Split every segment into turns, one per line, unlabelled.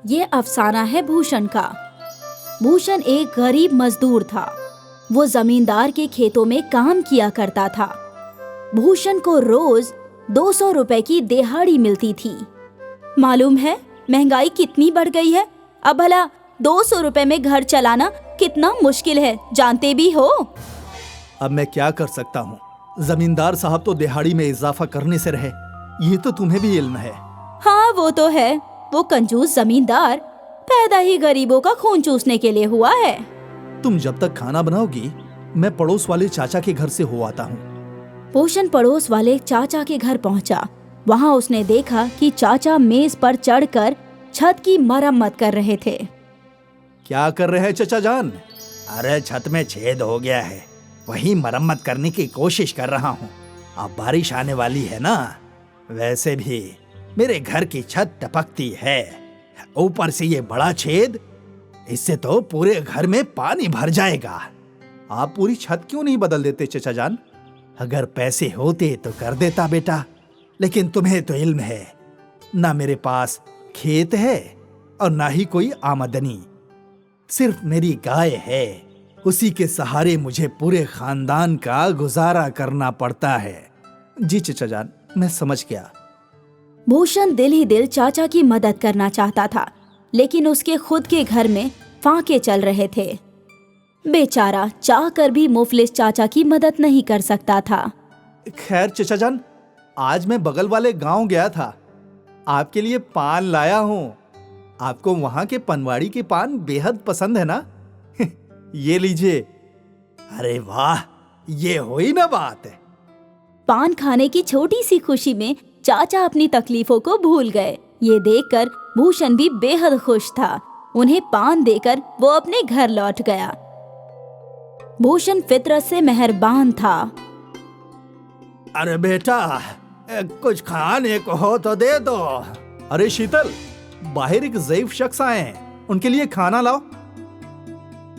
ये अफसाना है भूषण का। भूषण एक गरीब मजदूर था। वो जमींदार के खेतों में काम किया करता था। भूषण को रोज 200 रुपए की दिहाड़ी मिलती थी। मालूम है महंगाई कितनी बढ़ गई है। अब भला 200 रुपए में घर चलाना कितना मुश्किल है, जानते भी हो।
अब मैं क्या कर सकता हूँ? जमींदार साहब तो दिहाड़ी में इजाफा करने से रहे, ये तो तुम्हें भी इल्म है।
हाँ वो तो है। वो कंजूस जमींदार पैदा ही गरीबों का खून चूसने के लिए हुआ है।
तुम जब तक खाना बनाओगी मैं पड़ोस वाले चाचा के घर से हो आता हूँ।
भूषण पड़ोस वाले चाचा के घर पहुंचा। वहां उसने देखा कि चाचा मेज पर चढ़कर छत की मरम्मत कर रहे थे।
क्या कर रहे हैं चाचा जान?
अरे छत में छेद हो गया है, वही मरम्मत करने की कोशिश कर रहा हूँ। अब बारिश आने वाली है ना, वैसे भी मेरे घर की छत टपकती है, ऊपर से ये बड़ा छेद, इससे तो पूरे घर में पानी भर जाएगा।
आप पूरी छत क्यों नहीं बदल देते चाचा जान?
अगर पैसे होते तो कर देता बेटा, लेकिन तुम्हें तो इल्म है, ना मेरे पास खेत है और ना ही कोई आमदनी। सिर्फ मेरी गाय है, उसी के सहारे मुझे पूरे खानदान का गुजारा करना पड़ता है।
जी चाचा जान, मैं समझ गया।
भूषण दिल ही दिल चाचा की मदद करना चाहता था, लेकिन उसके खुद के घर में फाके चल रहे थे। बेचारा चाह कर भी मुफलिस चाचा की मदद नहीं कर सकता था।
खैर चाचा जान, आज मैं बगल वाले गांव गया था, आपके लिए पान लाया हूँ। आपको वहां के पनवाड़ी के पान बेहद पसंद है ना? ये लीजिए।
अरे वाह, ये हुई ना बात।
पान खाने की छोटी सी खुशी में चाचा अपनी तकलीफों को भूल गए। ये देखकर भूषण भी बेहद खुश था। उन्हें पान देकर वो अपने घर लौट गया। भूषण फितरत से मेहरबान था।
अरे बेटा, कुछ खाने को हो तो दे दो।
अरे शीतल, बाहर एक ज़ईफ शख्स आए हैं, उनके लिए खाना लाओ।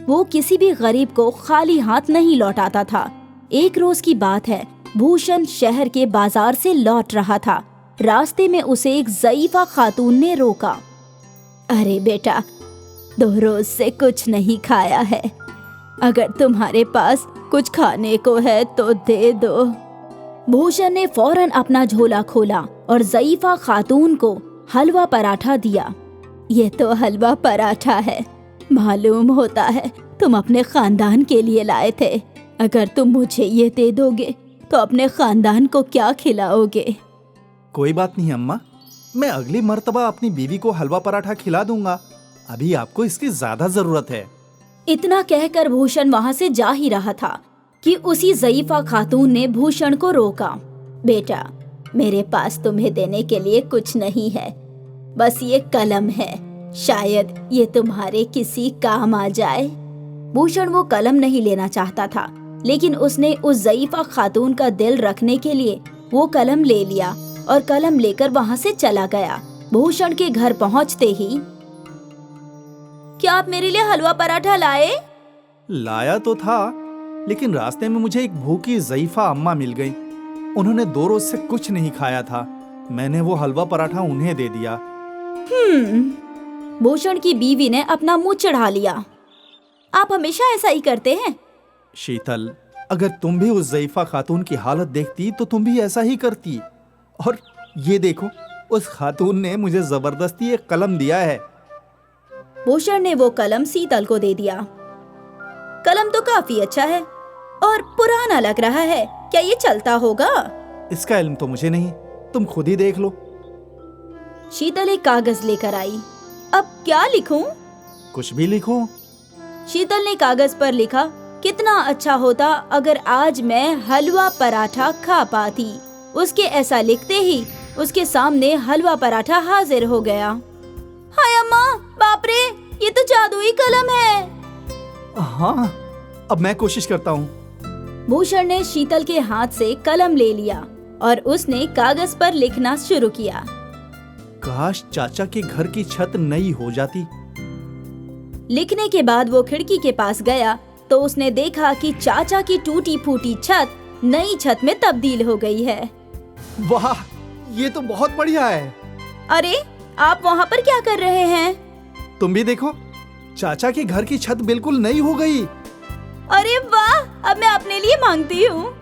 वो किसी भी गरीब को खाली हाथ नहीं लौटाता था। एक रोज की बात है, भूषण शहर के बाजार से लौट रहा था। रास्ते में उसे एक ज़ईफा खातून ने रोका। अरे बेटा, 2 रोज से कुछ नहीं खाया है, अगर तुम्हारे पास कुछ खाने को है तो दे दो। भूषण ने फौरन अपना झोला खोला और ज़ईफा खातून को हलवा पराठा दिया। ये तो हलवा पराठा है, मालूम होता है तुम अपने खानदान के लिए लाए थे। अगर तुम मुझे ये दे दोगे तो अपने खानदान को क्या खिलाओगे?
कोई बात नहीं अम्मा, मैं अगली मर्तबा अपनी बीवी को हलवा पराठा खिला दूंगा। अभी आपको इसकी ज्यादा जरूरत है।
इतना कहकर भूषण वहां से जा ही रहा था कि उसी ज़ईफा खातून ने भूषण को रोका। बेटा, मेरे पास तुम्हें देने के लिए कुछ नहीं है, बस ये कलम है, शायद ये तुम्हारे किसी काम आ जाए। भूषण वो कलम नहीं लेना चाहता था, लेकिन उसने उस ज़ईफा खातून का दिल रखने के लिए वो कलम ले लिया और कलम लेकर वहां से चला गया। भूषण के घर पहुंचते ही, क्या आप मेरे लिए हलवा पराठा लाए?
लाया तो था, लेकिन रास्ते में मुझे एक भूखी ज़ईफा अम्मा मिल गई। उन्होंने 2 रोज से कुछ नहीं खाया था। मैंने वो हलवा पराठा उन्हें दे दिया।
भूषण की बीवी ने अपना मुंह चढ़ा लिया। आप हमेशा ऐसा ही करते हैं।
शीतल, अगर तुम भी उस ज़ईफा खातून की हालत देखती तो तुम भी ऐसा ही करती। और ये देखो, उस खातून ने मुझे जबरदस्ती एक कलम दिया है।
भूषण ने वो कलम शीतल को दे दिया। कलम तो काफी अच्छा है और पुराना लग रहा है, क्या ये चलता होगा?
इसका इल्म तो मुझे नहीं, तुम खुद ही देख लो।
शीतल एक कागज लेकर आई। अब क्या लिखूं?
कुछ भी लिखो।
शीतल ने कागज पर लिखा, कितना अच्छा होता अगर आज मैं हलवा पराठा खा पाती। उसके ऐसा लिखते ही उसके सामने हलवा पराठा हाजिर हो गया। हाय अम्मा, बाप रे, ये तो जादुई कलम है।
हाँ, अब मैं कोशिश करता हूँ।
भूषण ने शीतल के हाथ से कलम ले लिया और उसने कागज पर लिखना शुरू किया।
काश चाचा के घर की छत नई हो जाती।
लिखने के बाद वो खिड़की के पास गया तो उसने देखा कि चाचा की टूटी फूटी छत नई छत में तब्दील हो गई है।
वाह, ये तो बहुत बढ़िया है।
अरे, आप वहाँ पर क्या कर रहे हैं?
तुम भी देखो, चाचा के घर की छत बिल्कुल नई हो गई।
अरे वाह, अब मैं अपने लिए मांगती हूँ।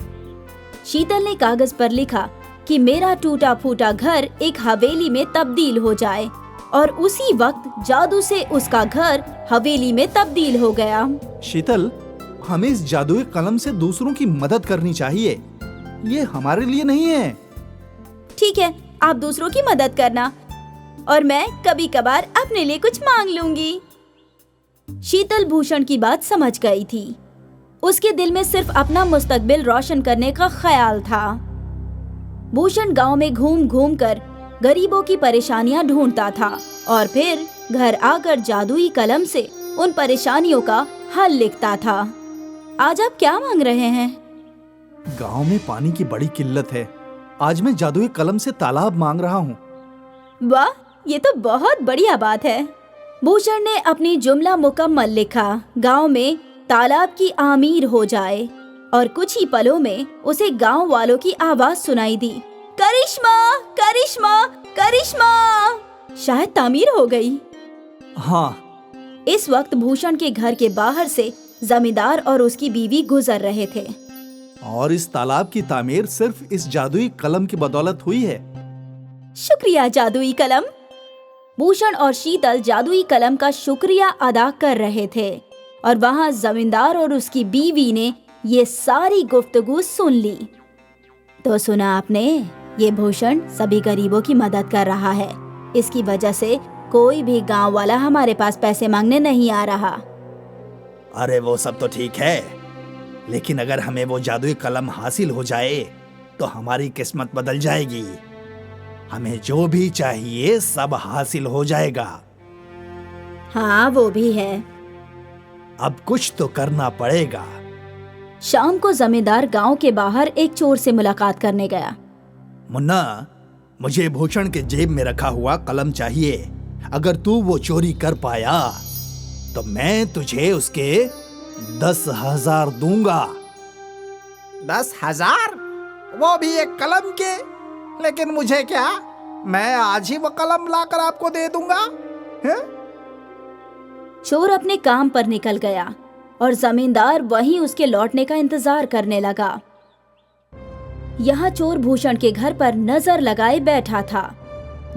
शीतल ने कागज पर लिखा कि मेरा टूटा फूटा घर एक हवेली में तब्दील हो जाए, और उसी वक्त जादू से उसका घर हवेली में तब्दील हो गया।
शीतल, हमें इस जादुई कलम से दूसरों की मदद करनी चाहिए। ये हमारे लिए नहीं है।
ठीक है, आप दूसरों की मदद करना और मैं कभी कभार अपने लिए कुछ मांग लूंगी। शीतल भूषण की बात समझ गई थी। उसके दिल में सिर्फ अपना मुस्तकबिल रोशन करने का ख्याल था। भूषण गांव में घूम घूम कर गरीबों की परेशानियां ढूंढता था और फिर घर आकर जादुई कलम से उन परेशानियों का हल लिखता था। आज आप क्या मांग रहे हैं?
गांव में पानी की बड़ी किल्लत है। आज मैं जादुई कलम से तालाब मांग रहा हूँ।
वाह, ये तो बहुत बढ़िया बात है। भूषण ने अपनी जुमला मुकम्मल लिखा। गांव में तालाब की आमीर हो जाए, और कुछ ही पलों में उसे गांव वालों की आवाज सुनाई दी, करिश्मा, करिश्मा, करिश्मा। शायद तामीर हो गई।
हाँ।
इस वक्त भूषण के घर के बाहर से जमींदार और उसकी बीवी गुजर रहे थे।
और इस तालाब की तामीर सिर्फ इस जादुई कलम की बदौलत हुई है।
शुक्रिया जादुई कलम। भूषण और शीतल जादुई कलम का शुक्रिया अदा कर रहे थे, और वहाँ जमींदार और उसकी बीवी ने ये सारी गुफ्तगू सुन ली। तो सुना आपने, ये भूषण सभी गरीबों की मदद कर रहा है। इसकी वजह से कोई भी गांव वाला हमारे पास पैसे मांगने नहीं आ रहा।
अरे वो सब तो ठीक है, लेकिन अगर हमें वो जादुई कलम हासिल हो जाए तो हमारी किस्मत बदल जाएगी। हमें जो भी चाहिए सब हासिल हो जाएगा।
हाँ, वो भी है।
अब कुछ तो करना पड़ेगा।
शाम को जमींदार गांव के बाहर एक चोर से मुलाकात करने गया।
मुन्ना, मुझे भूषण के जेब में रखा हुआ कलम चाहिए। अगर तू वो चोरी कर पाया तो मैं तुझे उसके 10,000 दूंगा।
10,000? वो भी एक कलम के? लेकिन मुझे क्या, मैं आज ही वो कलम लाकर आपको दे दूंगा। है?
चोर अपने काम पर निकल गया और जमींदार वहीं उसके लौटने का इंतजार करने लगा। यहाँ चोर भूषण के घर पर नजर लगाए बैठा था।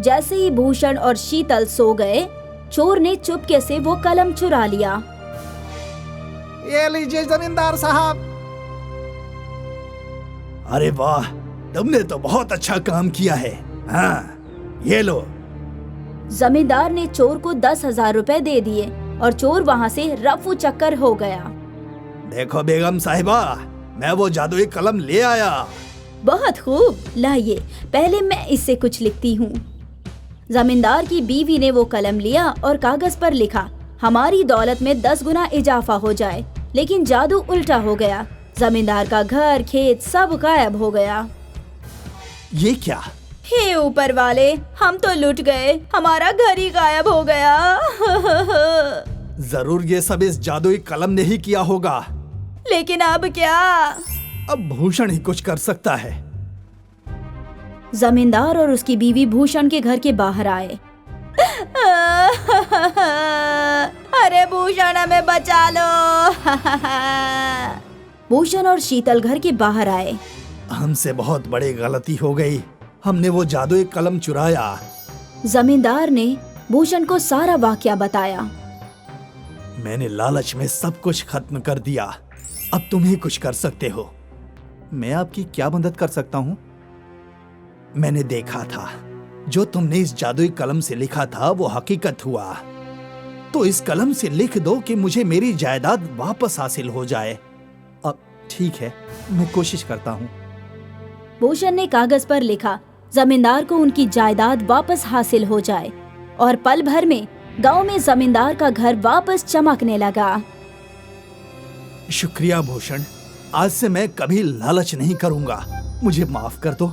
जैसे ही भूषण और शीतल सो गए, चोर ने चुपके से वो कलम चुरा लिया।
ये लीजिए जमींदार साहब।
अरे वाह, तुमने तो बहुत अच्छा काम किया है। हाँ, ये लो।
जमींदार ने चोर को 10,000 रुपए दे दिए और चोर वहाँ से रफू चक्कर हो गया।
देखो बेगम साहिबा, मैं वो जादुई कलम ले आया।
बहुत खूब, लाइए, पहले मैं इससे कुछ लिखती हूँ। जमींदार की बीवी ने वो कलम लिया और कागज पर लिखा, हमारी दौलत में 10 गुना इजाफा हो जाए। लेकिन जादू उल्टा हो गया। जमींदार का घर, खेत सब गायब हो गया।
ये क्या?
हे ऊपर वाले, हम तो लुट गए, हमारा घर ही गायब हो गया।
जरूर ये सब इस जादुई कलम ने ही किया होगा।
लेकिन अब क्या?
अब भूषण ही कुछ कर सकता है।
जमींदार और उसकी बीवी भूषण के घर के बाहर आए। अरे भूषण, हमें बचा लो। भूषण और शीतल घर के बाहर आए।
हमसे बहुत बड़ी गलती हो गई, हमने वो जादुई कलम चुराया।
जमींदार ने भूषण को सारा वाकया बताया।
मैंने लालच में सब कुछ खत्म कर दिया। अब तुम ही कुछ कर सकते हो।
मैं आपकी क्या मदद कर सकता हूँ?
मैंने देखा था जो तुमने इस जादुई कलम से लिखा था वो हकीकत हुआ। तो इस कलम से लिख दो कि मुझे मेरी जायदाद वापस हासिल हो जाए।
अब ठीक है, मैं कोशिश करता हूँ।
भूषण ने कागज पर लिखा, जमींदार को उनकी जायदाद वापस हासिल हो जाए, और पल भर में गांव में जमींदार का घर वापस चमकने लगा।
शुक्रिया भूषण, आज से मैं कभी लालच नहीं करूंगा। मुझे माफ कर दो,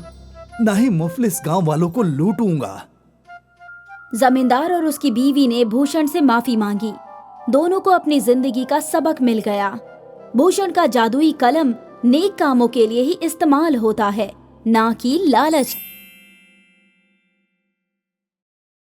ना ही मुफलिस गांव वालों को लूटूंगा।
जमींदार और उसकी बीवी ने भूषण से माफी मांगी। दोनों को अपनी जिंदगी का सबक मिल गया। भूषण का जादुई कलम नेक कामों के लिए ही इस्तेमाल होता है, ना कि लालच।